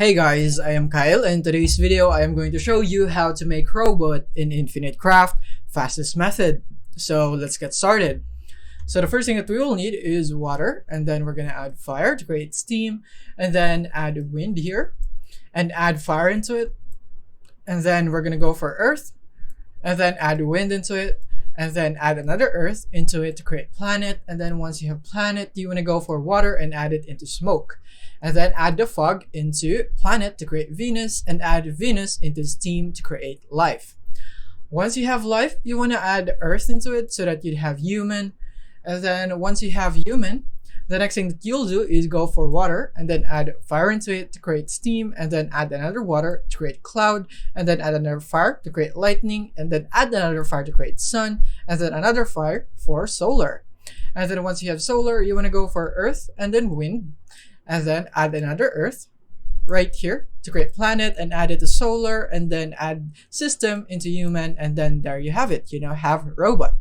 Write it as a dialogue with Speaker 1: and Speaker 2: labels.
Speaker 1: Hey guys, I am Kyle, and in today's video I am going to show you how to make robot in Infinite Craft fastest method. So let's get started. So the first thing that we will need is water, and then we're gonna add fire to create steam, and then add wind here, and add fire into it, and then we're gonna go for earth, and then add wind into it, and then add another earth into it to create planet. And then once you have planet, you want to go for water and add it into smoke, and then add the fog into planet to create Venus, and add Venus into steam to create life. Once you have life, you want to add earth into it so that you'd have human. And then once you have human, the next thing that you'll do is go for water and then add fire into it to create steam, and then add another water to create cloud, and then add another fire to create lightning, and then add another fire to create sun, and then another fire for solar. And then once you have solar, you want to go for earth and then wind, and then add another earth right here to create planet, and add it to solar, and then add system into human, and then there you have it. You now have robot.